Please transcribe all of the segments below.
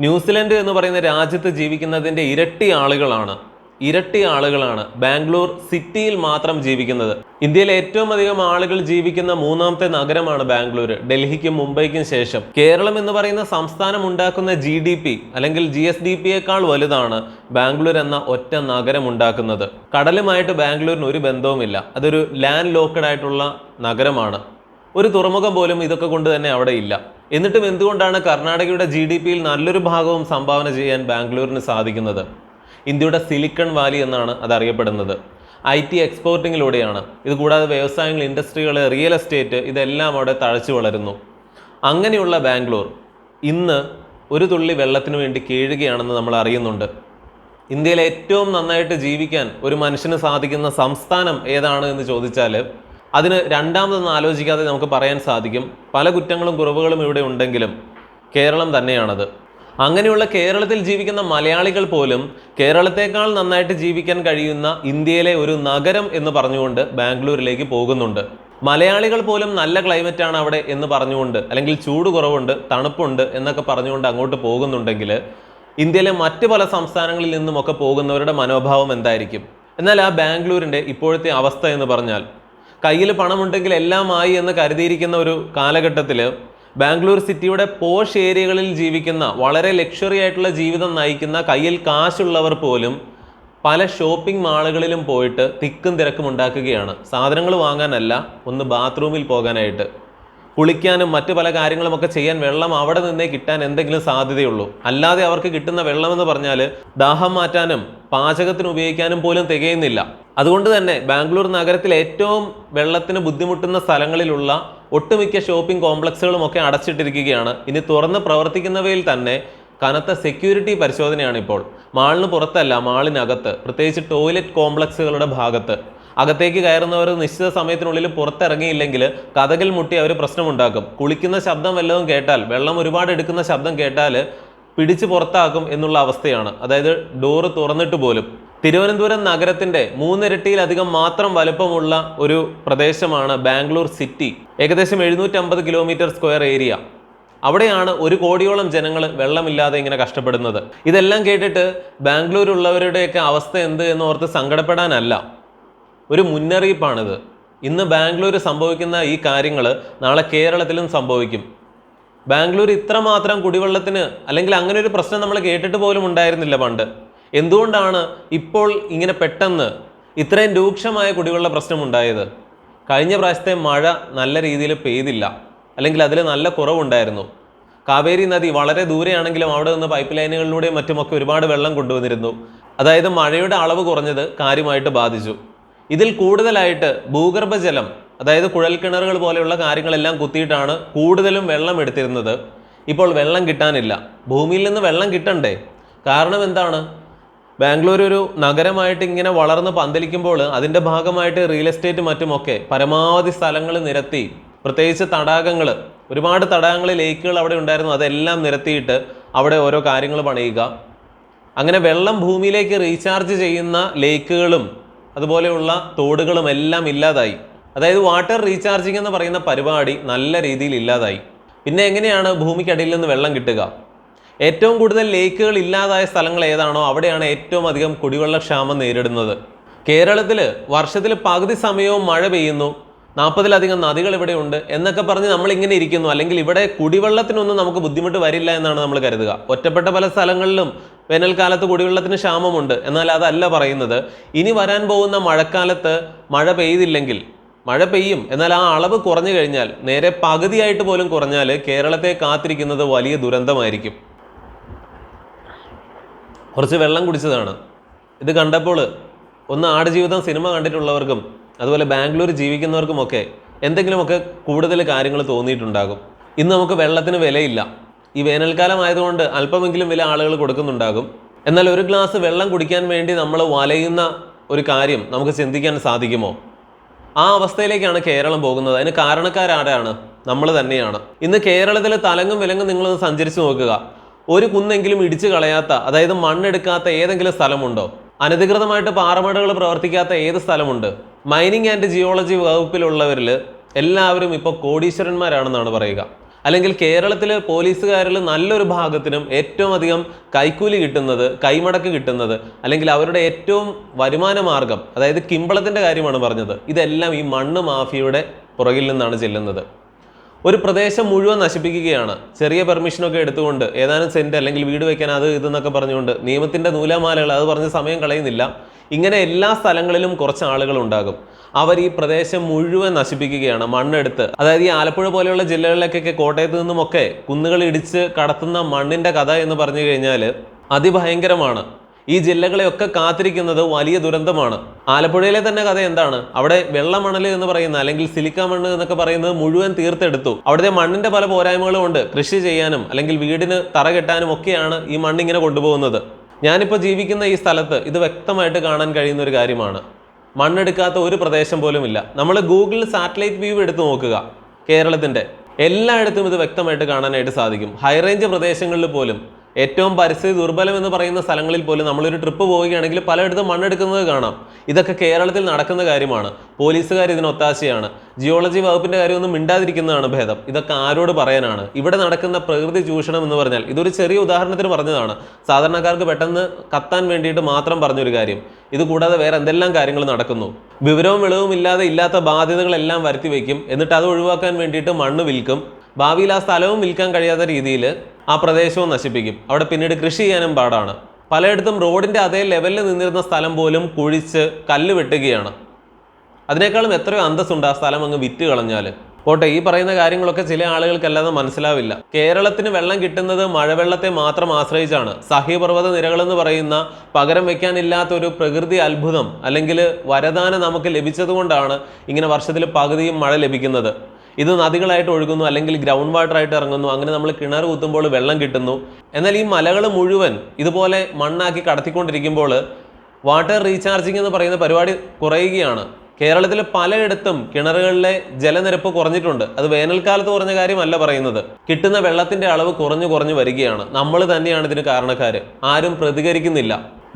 New Zealand എന്ന് പറയുന്ന രാജ്യത്ത് ജീവിക്കുന്നതിൻ്റെ ഇരട്ടി ആളുകളാണ് ബാംഗ്ലൂർ സിറ്റിയിൽ മാത്രം ജീവിക്കുന്നത്. ഇന്ത്യയിലെ ഏറ്റവും അധികം ആളുകൾ ജീവിക്കുന്ന മൂന്നാമത്തെ നഗരമാണ് ബാംഗ്ലൂർ, ഡൽഹിക്കും മുംബൈക്കും ശേഷം. കേരളം എന്ന് പറയുന്ന സംസ്ഥാനം ഉണ്ടാക്കുന്ന GDP അല്ലെങ്കിൽ GSDPയേക്കാൾ വലുതാണ് ബാംഗ്ലൂർ എന്ന ഒറ്റ നഗരം ഉണ്ടാക്കുന്നത്. കടലുമായിട്ട് ബാംഗ്ലൂരിന് ഒരു ബന്ധവുമില്ല. അതൊരു ലാൻഡ് ലോക്ക്ഡ് ആയിട്ടുള്ള നഗരമാണ്. ഒരു തുറമുഖം പോലും ഇതൊക്കെ കൊണ്ട് തന്നെ അവിടെ ഇല്ല. എന്നിട്ടും എന്തുകൊണ്ടാണ് കർണാടകയുടെ GDPയിൽ നല്ലൊരു ഭാഗവും സംഭാവന ചെയ്യാൻ ബാംഗ്ലൂരിന് സാധിക്കുന്നത്? ഇന്ത്യയുടെ സിലിക്കൺ വാലി എന്നാണ് അത് അറിയപ്പെടുന്നത്. IT എക്സ്പോർട്ടിങ്ങിലൂടെയാണ്. ഇത് കൂടാതെ വ്യവസായങ്ങൾ, ഇൻഡസ്ട്രികൾ, റിയൽ എസ്റ്റേറ്റ് ഇതെല്ലാം അവിടെ തഴച്ചു വളരുന്നു. അങ്ങനെയുള്ള ബാംഗ്ലൂർ ഇന്ന് ഒരു തുള്ളി വെള്ളത്തിന് വേണ്ടി കേഴുകയാണെന്ന് നമ്മൾ അറിയുന്നുണ്ട്. ഇന്ത്യയിൽ ഏറ്റവും നന്നായിട്ട് ജീവിക്കാൻ ഒരു മനുഷ്യന് സാധിക്കുന്ന സംസ്ഥാനം ഏതാണ് എന്ന് ചോദിച്ചാൽ അതിന് രണ്ടാമതൊന്നും ആലോചിക്കാതെ നമുക്ക് പറയാൻ സാധിക്കും, പല കുറ്റങ്ങളും കുറവുകളും ഇവിടെ ഉണ്ടെങ്കിലും കേരളം തന്നെയാണത്. അങ്ങനെയുള്ള കേരളത്തിൽ ജീവിക്കുന്ന മലയാളികൾ പോലും കേരളത്തെക്കാൾ നന്നായിട്ട് ജീവിക്കാൻ കഴിയുന്ന ഇന്ത്യയിലെ ഒരു നഗരം എന്ന് പറഞ്ഞുകൊണ്ട് ബാംഗ്ലൂരിലേക്ക് പോകുന്നുണ്ട്. മലയാളികൾ പോലും നല്ല ക്ലൈമറ്റാണ് അവിടെ എന്ന് പറഞ്ഞുകൊണ്ട്, അല്ലെങ്കിൽ ചൂട് കുറവുണ്ട്, തണുപ്പുണ്ട് എന്നൊക്കെ പറഞ്ഞുകൊണ്ട് അങ്ങോട്ട് പോകുന്നുണ്ടെങ്കിൽ ഇന്ത്യയിലെ മറ്റ് പല സംസ്ഥാനങ്ങളിൽ നിന്നുമൊക്കെ പോകുന്നവരുടെ മനോഭാവം എന്തായിരിക്കും? എന്നാൽ ആ ബാംഗ്ലൂരിൻ്റെ ഇപ്പോഴത്തെ അവസ്ഥ എന്ന് പറഞ്ഞാൽ, കയ്യിൽ പണമുണ്ടെങ്കിൽ എല്ലാമായി എന്ന് കരുതിയിരിക്കുന്ന ഒരു കാലഘട്ടത്തിൽ ബാംഗ്ലൂർ സിറ്റിയുടെ പോഷ് ഏരിയകളിൽ ജീവിക്കുന്ന, വളരെ ലക്ഷറി ആയിട്ടുള്ള ജീവിതം നയിക്കുന്ന കയ്യിൽ കാശുള്ളവർ പോലും പല ഷോപ്പിംഗ് മാളുകളിലും പോയിട്ട് തിക്കും തിരക്കും ഉണ്ടാക്കുകയാണ്. സാധനങ്ങൾ വാങ്ങാനല്ല, ഒന്ന് ബാത്റൂമിൽ പോകാനായിട്ട്. കുളിക്കാനും മറ്റു പല കാര്യങ്ങളുമൊക്കെ ചെയ്യാൻ വെള്ളം അവിടെ നിന്നേ കിട്ടാൻ എന്തെങ്കിലും സാധ്യതയുള്ളൂ. അല്ലാതെ അവർക്ക് കിട്ടുന്ന വെള്ളമെന്ന് പറഞ്ഞാൽ ദാഹം മാറ്റാനും പാചകത്തിന് ഉപയോഗിക്കാനും പോലും തികയുന്നില്ല. അതുകൊണ്ട് തന്നെ ബാംഗ്ലൂർ നഗരത്തിൽ ഏറ്റവും വെള്ളത്തിന് ബുദ്ധിമുട്ടുന്ന സ്ഥലങ്ങളിലുള്ള ഒട്ടുമിക്ക ഷോപ്പിംഗ് കോംപ്ലക്സുകളും ഒക്കെ അടച്ചിട്ടിരിക്കുകയാണ്. ഇനി തുറന്ന് പ്രവർത്തിക്കുന്നവയിൽ തന്നെ കനത്ത സെക്യൂരിറ്റി പരിശോധനയാണ് ഇപ്പോൾ. മാളിന് പുറത്തല്ല, മാളിനകത്ത്, പ്രത്യേകിച്ച് ടോയ്ലറ്റ് കോംപ്ലക്സുകളുടെ ഭാഗത്ത്. അകത്തേക്ക് കയറുന്നവർ നിശ്ചിത സമയത്തിനുള്ളിൽ പുറത്തിറങ്ങിയില്ലെങ്കിൽ കതകിൽ മുട്ടി അവർ പ്രശ്നമുണ്ടാക്കും. കുളിക്കുന്ന ശബ്ദം വല്ലതും കേട്ടാൽ, വെള്ളം ഒരുപാട് എടുക്കുന്ന ശബ്ദം കേട്ടാൽ പിടിച്ച് പുറത്താക്കും എന്നുള്ള അവസ്ഥയാണ്. അതായത് ഡോറ് തുറന്നിട്ട് പോലും. തിരുവനന്തപുരം നഗരത്തിന്റെ 3 ഇരട്ടിയിലധികം മാത്രം വലുപ്പമുള്ള ഒരു പ്രദേശമാണ് ബാംഗ്ലൂർ സിറ്റി. ഏകദേശം 750 കിലോമീറ്റർ സ്ക്വയർ ഏരിയ. അവിടെയാണ് 1 കോടിയോളം ജനങ്ങൾ വെള്ളമില്ലാതെ ഇങ്ങനെ കഷ്ടപ്പെടുന്നത്. ഇതെല്ലാം കേട്ടിട്ട് ബാംഗ്ലൂരുള്ളവരുടെയൊക്കെ അവസ്ഥ എന്ത് എന്നോർത്ത് സങ്കടപ്പെടാനല്ല, ഒരു മുന്നറിയിപ്പാണിത്. ഇന്ന് ബാംഗ്ലൂർ സംഭവിക്കുന്ന ഈ കാര്യങ്ങൾ നാളെ കേരളത്തിലും സംഭവിക്കും. ബാംഗ്ലൂർ ഇത്രമാത്രം കുടിവെള്ളത്തിന്, അല്ലെങ്കിൽ അങ്ങനെ ഒരു പ്രശ്നം നമ്മൾ കേട്ടിട്ട് പോലും ഉണ്ടായിരുന്നില്ല പണ്ട്. എന്തുകൊണ്ടാണ് ഇപ്പോൾ ഇങ്ങനെ പെട്ടെന്ന് ഇത്രയും രൂക്ഷമായ കുടിവെള്ള പ്രശ്നം ഉണ്ടായത്? കഴിഞ്ഞ പ്രാവശ്യത്തെ മഴ നല്ല രീതിയിൽ പെയ്തില്ല, അല്ലെങ്കിൽ അതിൽ നല്ല കുറവുണ്ടായിരുന്നു. കാവേരി നദി വളരെ ദൂരെയാണെങ്കിലും അവിടെ നിന്ന് പൈപ്പ് ലൈനുകളിലൂടെയും മറ്റുമൊക്കെ ഒരുപാട് വെള്ളം കൊണ്ടുവന്നിരുന്നു. അതായത് മഴയുടെ അളവ് കുറഞ്ഞത് കാര്യമായിട്ട് ബാധിച്ചു. ഇതിൽ കൂടുതലായിട്ട് ഭൂഗർഭജലം, അതായത് കുഴൽക്കിണറുകൾ പോലെയുള്ള കാര്യങ്ങളെല്ലാം കുത്തിയിട്ടാണ് കൂടുതലും വെള്ളം എടുത്തിരുന്നത്. ഇപ്പോൾ വെള്ളം കിട്ടാനില്ല. ഭൂമിയിൽ നിന്ന് വെള്ളം കിട്ടണ്ടേ? കാരണം എന്താണ്? ബാംഗ്ലൂർ ഒരു നഗരമായിട്ട് ഇങ്ങനെ വളർന്ന് പന്തലിക്കുമ്പോൾ അതിൻ്റെ ഭാഗമായിട്ട് റിയൽ എസ്റ്റേറ്റ് മറ്റുമൊക്കെ പരമാവധി സ്ഥലങ്ങൾ നിരത്തി, പ്രത്യേകിച്ച് തടാകങ്ങൾ, ഒരുപാട് തടാകങ്ങൾ, ലേക്കുകൾ അവിടെ ഉണ്ടായിരുന്നു, അതെല്ലാം നിരത്തിയിട്ട് അവിടെ ഓരോ കാര്യങ്ങൾ പണിയുക. അങ്ങനെ വെള്ളം ഭൂമിയിലേക്ക് റീചാർജ് ചെയ്യുന്ന ലേക്കുകളും അതുപോലെയുള്ള തോടുകളും എല്ലാം ഇല്ലാതായി. അതായത് വാട്ടർ റീചാർജിങ് എന്ന് പറയുന്ന പരിപാടി നല്ല രീതിയിൽ ഇല്ലാതായി. പിന്നെ എങ്ങനെയാണ് ഭൂമിക്കടിയിൽ നിന്ന് വെള്ളം കിട്ടുക? ഏറ്റവും കൂടുതൽ ലേക്കുകൾ ഇല്ലാതായ സ്ഥലങ്ങൾ ഏതാണോ അവിടെയാണ് ഏറ്റവും അധികം കുടിവെള്ളക്ഷാമം നേരിടുന്നത്. കേരളത്തിൽ വർഷത്തിൽ പകുതി സമയവും മഴ പെയ്യുന്നു, 40-ലധികം നദികൾ ഇവിടെ ഉണ്ട് എന്നൊക്കെ പറഞ്ഞ് നമ്മളിങ്ങനെ ഇരിക്കുന്നു. അല്ലെങ്കിൽ ഇവിടെ കുടിവെള്ളത്തിനൊന്നും നമുക്ക് ബുദ്ധിമുട്ട് വരില്ല എന്നാണ് നമ്മൾ കരുതുക. ഒറ്റപ്പെട്ട പല സ്ഥലങ്ങളിലും വേനൽക്കാലത്ത് കുടിവെള്ളത്തിന് ക്ഷാമമുണ്ട്. എന്നാൽ അതല്ല പറയുന്നത്. ഇനി വരാൻ പോകുന്ന മഴക്കാലത്ത് മഴ പെയ്തില്ലെങ്കിൽ, മഴ പെയ്യും, എന്നാൽ ആ അളവ് കുറഞ്ഞു കഴിഞ്ഞാൽ, നേരെ പകുതിയായിട്ട് പോലും കുറഞ്ഞാൽ കേരളത്തെ കാത്തിരിക്കുന്നത് വലിയ ദുരന്തമായിരിക്കും. കുറച്ച് വെള്ളം കുടിച്ചതാണ് ഇത് കണ്ടപ്പോൾ. ഒന്ന് ആടുജീവിതം സിനിമ കണ്ടിട്ടുള്ളവർക്കും അതുപോലെ ബാംഗ്ലൂർ ജീവിക്കുന്നവർക്കുമൊക്കെ എന്തെങ്കിലുമൊക്കെ കൂടുതൽ കാര്യങ്ങൾ തോന്നിയിട്ടുണ്ടാകും. ഇന്ന് നമുക്ക് വെള്ളത്തിന് വിലയില്ല. ഈ വേനൽക്കാലം ആയതുകൊണ്ട് അല്പമെങ്കിലും വില ആളുകൾ കൊടുക്കുന്നുണ്ടാകും. എന്നാൽ ഒരു ഗ്ലാസ് വെള്ളം കുടിക്കാൻ വേണ്ടി നമ്മൾ വലയുന്ന ഒരു കാര്യം നമുക്ക് ചിന്തിക്കാൻ സാധിക്കുമോ? ആ അവസ്ഥയിലേക്കാണ് കേരളം പോകുന്നത്. അതിന് കാരണക്കാരാരാണ്? നമ്മൾ തന്നെയാണ്. ഇന്ന് കേരളത്തിൽ തലങ്ങും വിലങ്ങും നിങ്ങളൊന്ന് സഞ്ചരിച്ച് നോക്കുക. ഒരു കുന്നെങ്കിലും ഇടിച്ചു കളയാത്ത, അതായത് മണ്ണെടുക്കാത്ത ഏതെങ്കിലും സ്ഥലമുണ്ടോ? അനധികൃതമായിട്ട് പാറമടകൾ പ്രവർത്തിക്കാത്ത ഏത് സ്ഥലമുണ്ട്? മൈനിങ് ആൻഡ് ജിയോളജി വകുപ്പിലുള്ളവരിൽ എല്ലാവരും ഇപ്പോൾ കോടീശ്വരന്മാരാണെന്നാണ് പറയുക. അല്ലെങ്കിൽ കേരളത്തിലെ പോലീസുകാരിൽ നല്ലൊരു ഭാഗത്തിനും ഏറ്റവും അധികം കൈക്കൂലി കിട്ടുന്നത്, കൈമടക്ക് കിട്ടുന്നത്, അല്ലെങ്കിൽ അവരുടെ ഏറ്റവും വരുമാന മാർഗം, അതായത് കിമ്പളത്തിൻ്റെ കാര്യമാണ് പറഞ്ഞത്, ഇതെല്ലാം ഈ മണ്ണ് മാഫിയയുടെ പുറകിൽ നിന്നാണ് ചെല്ലുന്നത്. ഒരു പ്രദേശം മുഴുവൻ നശിപ്പിക്കുകയാണ്. ചെറിയ പെർമിഷനൊക്കെ എടുത്തുകൊണ്ട് ഏതാനും സെന്റ് അല്ലെങ്കിൽ വീട് വയ്ക്കാൻ അത് ഇതെന്നൊക്കെ പറഞ്ഞുകൊണ്ട് നിയമത്തിന്റെ നൂലാമാലകൾ അത് പറഞ്ഞ് സമയം കളയുന്നില്ല. ഇങ്ങനെ എല്ലാ സ്ഥലങ്ങളിലും കുറച്ച് ആളുകൾ ഉണ്ടാകും. അവർ ഈ പ്രദേശം മുഴുവൻ നശിപ്പിക്കുകയാണ് മണ്ണെടുത്ത്. അതായത് ഈ ആലപ്പുഴ പോലെയുള്ള ജില്ലകളിലേക്കൊക്കെ കോട്ടയത്ത് നിന്നുമൊക്കെ കുന്നുകൾ ഇടിച്ച് കടത്തുന്ന മണ്ണിന്റെ കഥ എന്ന് പറഞ്ഞു കഴിഞ്ഞാൽ അതിഭയങ്കരമാണ്. ഈ ജില്ലകളെയൊക്കെ കാത്തിരിക്കുന്നത് വലിയ ദുരന്തമാണ്. ആലപ്പുഴയിലെ തന്നെ കഥ എന്താണ്? അവിടെ വെള്ളമണൽ എന്ന് പറയുന്ന അല്ലെങ്കിൽ സിലിക്ക മണ്ണ് എന്നൊക്കെ പറയുന്നത് മുഴുവൻ തീർത്തെടുത്തു. അവിടുത്തെ മണ്ണിന്റെ പല പോരായ്മകളും ഉണ്ട്. കൃഷി ചെയ്യാനും അല്ലെങ്കിൽ വീടിന് തറ കെട്ടാനും ഒക്കെയാണ് ഈ മണ്ണിങ്ങനെ കൊണ്ടുപോകുന്നത്. ഞാനിപ്പോൾ ജീവിക്കുന്ന ഈ സ്ഥലത്ത് ഇത് വ്യക്തമായിട്ട് കാണാൻ കഴിയുന്ന ഒരു കാര്യമാണ്. മണ്ണെടുക്കാത്ത ഒരു പ്രദേശം പോലും ഇല്ല. നമ്മൾ ഗൂഗിളിൽ സാറ്റലൈറ്റ് വ്യൂ എടുത്ത് നോക്കുക, കേരളത്തിന്റെ എല്ലായിടത്തും ഇത് വ്യക്തമായിട്ട് കാണാനായിട്ട് സാധിക്കും. ഹൈറേഞ്ച് പ്രദേശങ്ങളിൽ പോലും, ഏറ്റവും പരിസ്ഥിതി ദുർബലം എന്ന് പറയുന്ന സ്ഥലങ്ങളിൽ പോലും നമ്മളൊരു ട്രിപ്പ് പോവുകയാണെങ്കിൽ പലയിടത്തും മണ്ണെടുക്കുന്നത് കാണാം. ഇതൊക്കെ കേരളത്തിൽ നടക്കുന്ന കാര്യമാണ്. പോലീസുകാർ ഇതിന് ഒത്താശയാണ്. ജിയോളജി വകുപ്പിന്റെ കാര്യമൊന്നും മിണ്ടാതിരിക്കുന്നതാണ് ഭേദം. ഇതൊക്കെ ആരോട് പറയാനാണ്? ഇവിടെ നടക്കുന്ന പ്രകൃതി ചൂഷണം എന്ന് പറഞ്ഞാൽ, ഇതൊരു ചെറിയ ഉദാഹരണത്തിന് പറഞ്ഞതാണ്, സാധാരണക്കാർക്ക് പെട്ടെന്ന് കത്താൻ വേണ്ടിയിട്ട് മാത്രം പറഞ്ഞൊരു കാര്യം. ഇത് കൂടാതെ വേറെ എന്തെല്ലാം കാര്യങ്ങൾ നടക്കുന്നു. വിവരവും വെളിവും ഇല്ലാതെ ഇല്ലാത്ത ബാധ്യതകളെല്ലാം വരുത്തി വയ്ക്കും. എന്നിട്ട് അത് ഒഴിവാക്കാൻ വേണ്ടിയിട്ട് മണ്ണ് വിൽക്കും. ഭാവിയിൽ ആ സ്ഥലവും വിൽക്കാൻ കഴിയാത്ത രീതിയിൽ ആ പ്രദേശവും നശിപ്പിക്കും. അവിടെ പിന്നീട് കൃഷി ചെയ്യാനും പാടാണ്. പലയിടത്തും റോഡിന്റെ അതേ ലെവലിൽ നിന്നിരുന്ന സ്ഥലം പോലും കുഴിച്ച് കല്ല് വെട്ടുകയാണ്. അതിനേക്കാളും എത്രയോ അന്തസ്സുണ്ട് ആ സ്ഥലം അങ്ങ് വിറ്റ് കളഞ്ഞാൽ. പോട്ടെ, ഈ പറയുന്ന കാര്യങ്ങളൊക്കെ ചില ആളുകൾക്കല്ലാതെ മനസ്സിലാവില്ല. കേരളത്തിന് വെള്ളം കിട്ടുന്നത് മഴവെള്ളത്തെ മാത്രം ആശ്രയിച്ചാണ്. സഹ്യപർവ്വത നിരകളെന്ന് പറയുന്ന പകരം വെക്കാനില്ലാത്തൊരു പ്രകൃതി അത്ഭുതം അല്ലെങ്കിൽ വരദാനം നമുക്ക് ലഭിച്ചതുകൊണ്ടാണ് ഇങ്ങനെ വർഷത്തിൽ പകുതിയും മഴ ലഭിക്കുന്നത്. ഇത് നദികളായിട്ട് ഒഴുകുന്നു, അല്ലെങ്കിൽ ഗ്രൗണ്ട് വാട്ടർ ആയിട്ട് ഇറങ്ങുന്നു. അങ്ങനെ നമ്മൾ കിണർ കുത്തുമ്പോൾ വെള്ളം കിട്ടുന്നു. എന്നാൽ ഈ മലകൾ മുഴുവൻ ഇതുപോലെ മണ്ണാക്കി കടത്തിക്കൊണ്ടിരിക്കുമ്പോൾ വാട്ടർ റീചാർജിങ് എന്ന് പറയുന്ന പരിപാടി കുറയുകയാണ്. കേരളത്തിലെ പലയിടത്തും കിണറുകളിലെ ജലനിരപ്പ് കുറഞ്ഞിട്ടുണ്ട്. അത് വേനൽക്കാലത്ത് കുറഞ്ഞ കാര്യമല്ല പറയുന്നത്. കിട്ടുന്ന വെള്ളത്തിന്റെ അളവ് കുറഞ്ഞു വരികയാണ്. നമ്മൾ തന്നെയാണ് ഇതിന് കാരണക്കാര്. ആരും പ്രതികരിക്കുന്നില്ല.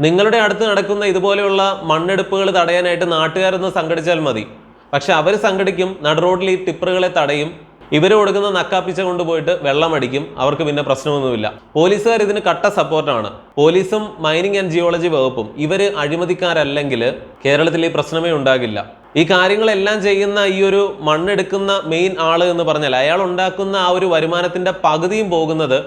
നിങ്ങളുടെ അടുത്ത് നടക്കുന്ന ഇതുപോലെയുള്ള മണ്ണെടുപ്പുകൾ തടയാനായിട്ട് നാട്ടുകാരൊന്ന് സംഘടിച്ചാൽ മതി. പക്ഷെ അവർ സംഘടിക്കും, നടുറോഡിൽ ഈ ടിപ്പറുകളെ തടയും, ഇവർ കൊടുക്കുന്ന നക്കാപ്പിച്ച കൊണ്ടുപോയിട്ട് വെള്ളമടിക്കും. അവർക്ക് പിന്നെ പ്രശ്നമൊന്നുമില്ല. പോലീസുകാർ ഇതിന് കട്ട സപ്പോർട്ടാണ്. പോലീസും മൈനിങ് ആൻഡ് ജിയോളജി വകുപ്പും ഇവർ അഴിമതിക്കാരല്ലെങ്കിൽ കേരളത്തിൽ ഈ പ്രശ്നമേ ഉണ്ടാകില്ല. ഈ കാര്യങ്ങളെല്ലാം ചെയ്യുന്ന ഈ ഒരു മണ്ണെടുക്കുന്ന മെയിൻ ആള് എന്ന് പറഞ്ഞാൽ അയാൾ ഉണ്ടാക്കുന്ന ആ ഒരു വരുമാനത്തിന്റെ പകുതിയും പോകുന്നത്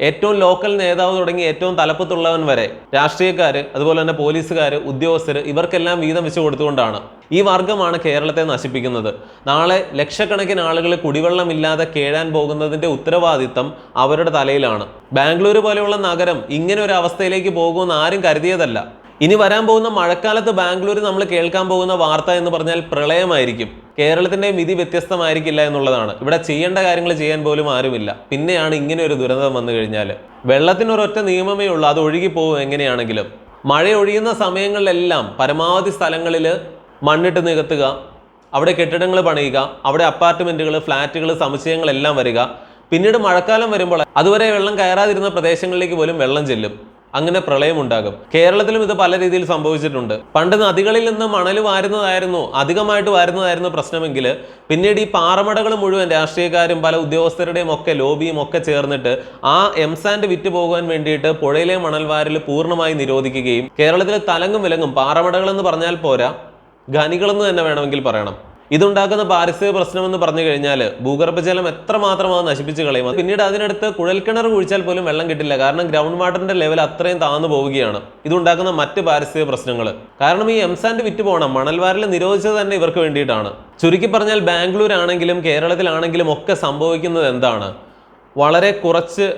ഏറ്റവും ലോക്കൽ നേതാവ് തുടങ്ങി ഏറ്റവും തലപ്പത്തുള്ളവൻ വരെ, രാഷ്ട്രീയക്കാര്, അതുപോലെ തന്നെ പോലീസുകാര്, ഉദ്യോഗസ്ഥര്, ഇവർക്കെല്ലാം വീതം വെച്ച് കൊടുത്തുകൊണ്ടാണ്. ഈ വർഗമാണ് കേരളത്തെ നശിപ്പിക്കുന്നത്. നാളെ ലക്ഷക്കണക്കിന് ആളുകൾ കുടിവെള്ളമില്ലാതെ കേഴാൻ പോകുന്നതിന്റെ ഉത്തരവാദിത്തം അവരുടെ തലയിലാണ്. ബാംഗ്ലൂർ പോലെയുള്ള നഗരം ഇങ്ങനെ ഒരു അവസ്ഥയിലേക്ക് പോകുമെന്ന് ആരും കരുതിയതല്ല. ഇനി വരാൻ പോകുന്ന മഴക്കാലത്ത് ബാംഗ്ലൂർ നമ്മൾ കേൾക്കാൻ പോകുന്ന വാർത്ത എന്ന് പറഞ്ഞാൽ പ്രളയമായിരിക്കും. കേരളത്തിന്റെ വിധി വ്യത്യസ്തമായിരിക്കില്ല എന്നുള്ളതാണ്. ഇവിടെ ചെയ്യേണ്ട കാര്യങ്ങൾ ചെയ്യാൻ പോലും ആരുമില്ല. പിന്നെയാണ് ഇങ്ങനെ ഒരു ദുരന്തം വന്നു കഴിഞ്ഞാൽ. വെള്ളത്തിനൊരൊറ്റ നിയമമേ ഉള്ളൂ, അത് ഒഴുകിപ്പോകും എങ്ങനെയാണെങ്കിലും. മഴ ഒഴിയുന്ന സമയങ്ങളിലെല്ലാം പരമാവധി സ്ഥലങ്ങളിൽ മണ്ണിട്ട് നികത്തുക, അവിടെ കെട്ടിടങ്ങൾ പണിയുക, അവിടെ അപ്പാർട്ട്മെന്റുകൾ, ഫ്ലാറ്റുകൾ, സമുച്ചയങ്ങളെല്ലാം വരിക. പിന്നീട് മഴക്കാലം വരുമ്പോൾ അതുവരെ വെള്ളം കയറാതിരുന്ന പ്രദേശങ്ങളിലേക്ക് പോലും വെള്ളം ചെല്ലും. അങ്ങനെ പ്രളയം ഉണ്ടാകും. കേരളത്തിലും ഇത് പല രീതിയിൽ സംഭവിച്ചിട്ടുണ്ട്. പണ്ട് നദികളിൽ നിന്ന് മണൽ അധികമായിട്ട് വാരുന്നതായിരുന്നു പ്രശ്നമെങ്കിൽ പിന്നീട് ഈ പാറമടകൾ മുഴുവൻ രാഷ്ട്രീയക്കാരും പല ഉദ്യോഗസ്ഥരുടെയും ഒക്കെ ലോബിയും ഒക്കെ ചേർന്നിട്ട് ആ എംസാൻഡ് വിറ്റ് പോകാൻ വേണ്ടിയിട്ട് പുഴയിലെ മണൽവാരൽ പൂർണ്ണമായി നിരോധിക്കുകയും കേരളത്തിലെ തലങ്ങും വിലങ്ങും പാറമടകൾ എന്ന് പറഞ്ഞാൽ പോരാ, ഖനികളെന്ന് തന്നെ വേണമെങ്കിൽ പറയണം. ഇതുണ്ടാക്കുന്ന പാരിസ്ഥിതിക പ്രശ്നം എന്ന് പറഞ്ഞു കഴിഞ്ഞാൽ ഭൂഗർഭജലം എത്രമാത്രം അത് നശിപ്പിച്ച് കളയും. പിന്നീട് അതിനടുത്ത് കുഴൽക്കിണർ കുഴിച്ചാൽ പോലും വെള്ളം കിട്ടില്ല. കാരണം ഗ്രൗണ്ട് വാട്ടറിന്റെ ലെവൽ അത്രയും താന്നു പോവുകയാണ്. ഇതുണ്ടാക്കുന്ന മറ്റ് പാരിസ്ഥിതിക പ്രശ്നങ്ങൾ. കാരണം ഈ എംസാൻഡ് വിറ്റ് പോകണം, മണൽവാരൽ നിരോധിച്ചത് തന്നെ ഇവർക്ക് വേണ്ടിയിട്ടാണ്. ചുരുക്കി പറഞ്ഞാൽ ബാംഗ്ലൂർ ആണെങ്കിലും കേരളത്തിലാണെങ്കിലും ഒക്കെ സംഭവിക്കുന്നത് എന്താണ്? വളരെ കുറച്ച്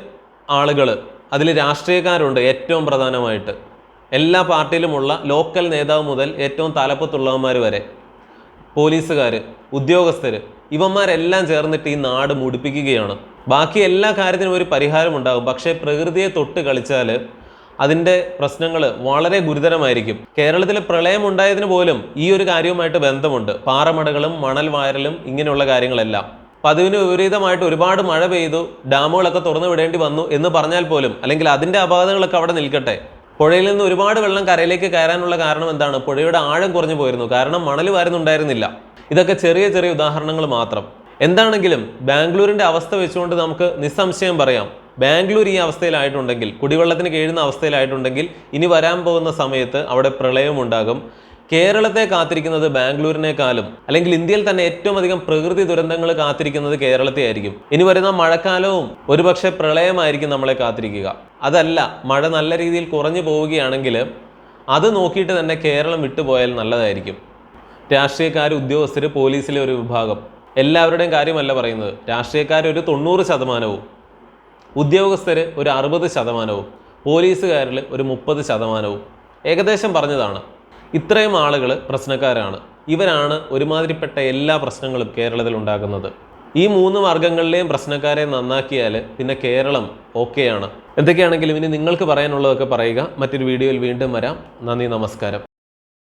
ആളുകൾ, അതിൽ രാഷ്ട്രീയക്കാരുണ്ട് ഏറ്റവും പ്രധാനമായിട്ട്. എല്ലാ പാർട്ടിയിലുമുള്ള ലോക്കൽ നേതാവ് മുതൽ ഏറ്റവും തലപ്പത്തുള്ളവന്മാർ വരെ, പോലീസുകാർ, ഉദ്യോഗസ്ഥർ, ഇവന്മാരെല്ലാം ചേർന്നിട്ട് ഈ നാട് മുടിപ്പിക്കുകയാണ്. ബാക്കി എല്ലാ കാര്യത്തിനും ഒരു പരിഹാരം ഉണ്ടാകും. പക്ഷേ പ്രകൃതിയെ തൊട്ട് കളിച്ചാൽ അതിൻ്റെ പ്രശ്നങ്ങൾ വളരെ ഗുരുതരമായിരിക്കും. കേരളത്തിൽ പ്രളയം ഉണ്ടായതിന് പോലും ഈ ഒരു കാര്യവുമായിട്ട് ബന്ധമുണ്ട്. പാറമടകളും മണൽ വാരലും ഇങ്ങനെയുള്ള കാര്യങ്ങളെല്ലാം. പതിവിന് വിപരീതമായിട്ട് ഒരുപാട് മഴ പെയ്തു, ഡാമുകളൊക്കെ തുറന്നു വിടേണ്ടി വന്നു എന്ന് പറഞ്ഞാൽ പോലും, അല്ലെങ്കിൽ അതിൻ്റെ അപകടങ്ങളൊക്കെ അവിടെ നിൽക്കട്ടെ, പുഴയിൽ നിന്ന് ഒരുപാട് വെള്ളം കരയിലേക്ക് കയറാനുള്ള കാരണം എന്താണ്? പുഴയുടെ ആഴം കുറഞ്ഞു പോയിരുന്നു. കാരണം മണൽ വാരുന്നുണ്ടായിരുന്നില്ല. ഇതൊക്കെ ചെറിയ ചെറിയ ഉദാഹരണങ്ങൾ മാത്രം. എന്താണെങ്കിലും ബാംഗ്ലൂരിന്റെ അവസ്ഥ വെച്ചുകൊണ്ട് നമുക്ക് നിസ്സംശയം പറയാം, ബാംഗ്ലൂർ ഈ അവസ്ഥയിലായിട്ടുണ്ടെങ്കിൽ, കുടിവെള്ളത്തിന് കഴിയുന്ന അവസ്ഥയിലായിട്ടുണ്ടെങ്കിൽ ഇനി വരാൻ പോകുന്ന സമയത്ത് അവിടെ പ്രളയമുണ്ടാകും. കേരളത്തെ കാത്തിരിക്കുന്നത് ബാംഗ്ലൂരിനേക്കാളും, അല്ലെങ്കിൽ ഇന്ത്യയിൽ തന്നെ ഏറ്റവും അധികം പ്രകൃതി ദുരന്തങ്ങൾ കാത്തിരിക്കുന്നത് കേരളത്തെ ആയിരിക്കും. ഇനി വരുന്ന മഴക്കാലവും ഒരുപക്ഷെ പ്രളയമായിരിക്കും നമ്മളെ കാത്തിരിക്കുക. അതല്ല, മഴ നല്ല രീതിയിൽ കുറഞ്ഞു പോവുകയാണെങ്കിൽ അത് നോക്കിയിട്ട് തന്നെ കേരളം വിട്ടുപോയാൽ നല്ലതായിരിക്കും. രാഷ്ട്രീയക്കാർ, ഉദ്യോഗസ്ഥർ, പോലീസിലെ ഒരു വിഭാഗം, എല്ലാവരുടെയും കാര്യമല്ല പറയുന്നത്. രാഷ്ട്രീയക്കാർ ഒരു 90%, ഉദ്യോഗസ്ഥർ ഒരു 60%, പോലീസുകാരിൽ ഒരു 30%, ഏകദേശം പറഞ്ഞതാണ്. ഇത്രയും ആളുകൾ പ്രശ്നക്കാരാണ്. ഇവരാണ് ഒരുമാതിരിപ്പെട്ട എല്ലാ പ്രശ്നങ്ങളും കേരളത്തിൽ ഉണ്ടാക്കുന്നത്. ഈ 3 വർഗ്ഗങ്ങളിലെയും പ്രശ്നക്കാരെ നന്നാക്കിയാൽ പിന്നെ കേരളം ഓക്കെയാണ്. എന്തൊക്കെയാണെങ്കിലും ഇനി നിങ്ങൾക്ക് പറയാനുള്ളതൊക്കെ പറയുക. മറ്റൊരു വീഡിയോയിൽ വീണ്ടും വരാം. നന്ദി, നമസ്കാരം.